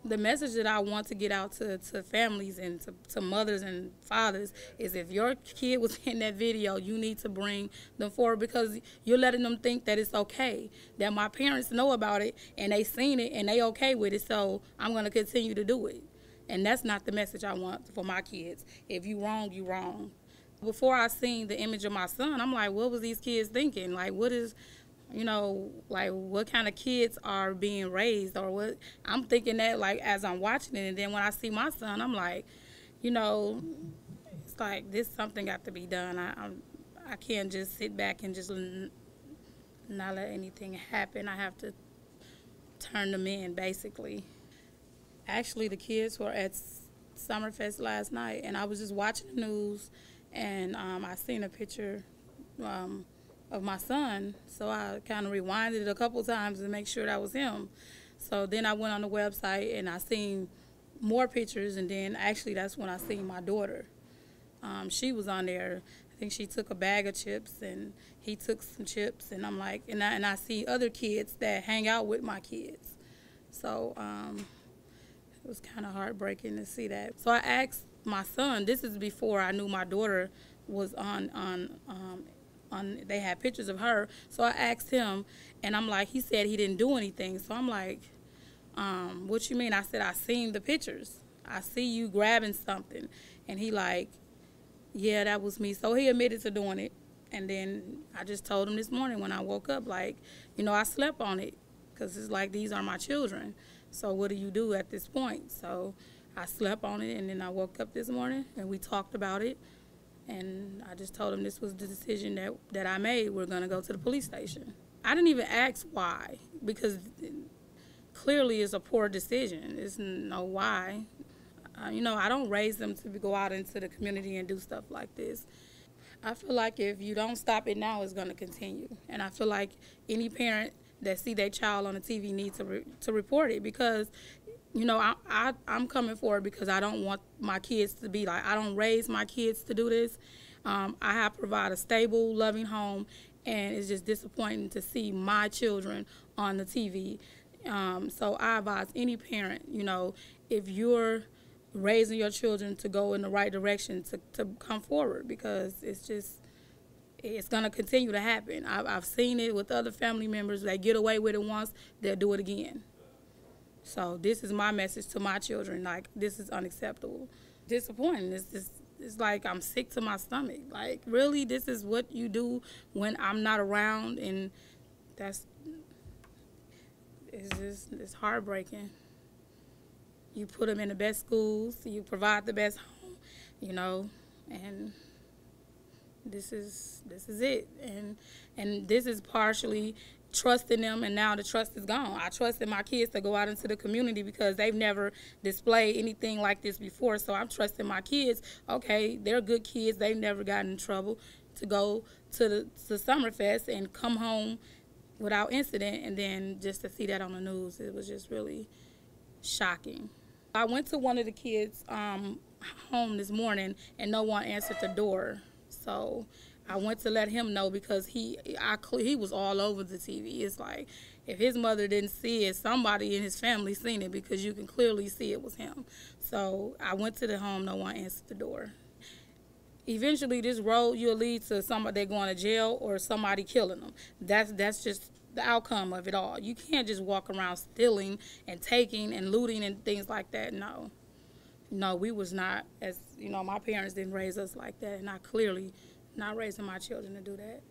The message that I want to get out to families and to mothers and fathers is, if your kid was in that video, you need to bring them forward, because you're letting them think that it's okay, that my parents know about it and they seen it and they okay with it, so I'm going to continue to do it. And that's not the message I want for my kids. If you wrong, you wrong. Before I seen the image of my son, I'm like, what was these kids thinking? Like, what is... like, what kind of kids are being raised, or what? I'm thinking that, like, as I'm watching it, and then when I see my son, I'm like, it's like, this something got to be done. I can't just sit back and just not let anything happen. I have to turn them in, basically. Actually, the kids were at Summerfest last night, and I was just watching the news, and I seen a picture of my son, so I kind of rewinded it a couple times to make sure that was him. So then I went on the website and I seen more pictures, and then actually that's when I seen my daughter. She was on there. I think she took a bag of chips and he took some chips, and I'm like, and I see other kids that hang out with my kids. So it was kind of heartbreaking to see that. So I asked my son, this is before I knew my daughter was they had pictures of her. So I asked him, and I'm like, he said he didn't do anything. So I'm like, what you mean? I said, I seen the pictures. I see you grabbing something. And he like, yeah, that was me. So he admitted to doing it. And then I just told him this morning when I woke up, like, I slept on it, because it's like, these are my children. So what do you do at this point? So I slept on it, and then I woke up this morning and we talked about it. And I just told him this was the decision that I made. We're going to go to the police station. I didn't even ask why, because clearly it's a poor decision. There's no why. I don't raise them to go out into the community and do stuff like this. I feel like if you don't stop it now, it's going to continue. And I feel like any parent that see their child on the TV needs to report it, because I'm coming forward because I don't want my kids to be like, I don't raise my kids to do this. I have provide a stable, loving home, and it's just disappointing to see my children on the TV. So I advise any parent, if you're raising your children to go in the right direction, to come forward, because it's going to continue to happen. I've seen it with other family members. They get away with it once, they'll do it again. So this is my message to my children. Like, this is unacceptable. Disappointing. It's like I'm sick to my stomach. Like, really, this is what you do when I'm not around, and it's heartbreaking. You put them in the best schools, you provide the best home, and this is it. And this is partially trusting them, and now the trust is gone. I trusted my kids to go out into the community because they've never displayed anything like this before. So I'm trusting my kids. Okay, they're good kids. They've never gotten in trouble, to go to Summerfest and come home without incident. And then just to see that on the news, it was just really shocking. I went to one of the kids' home this morning, and no one answered the door. So I went to let him know, because he was all over the TV. It's like, if his mother didn't see it, somebody in his family seen it, because you can clearly see it was him. So I went to the home, no one answered the door. Eventually, this road will lead to somebody going to jail or somebody killing them. That's just the outcome of it all. You can't just walk around stealing and taking and looting and things like that. No, we was not, as my parents didn't raise us like that, and I clearly not raising my children to do that.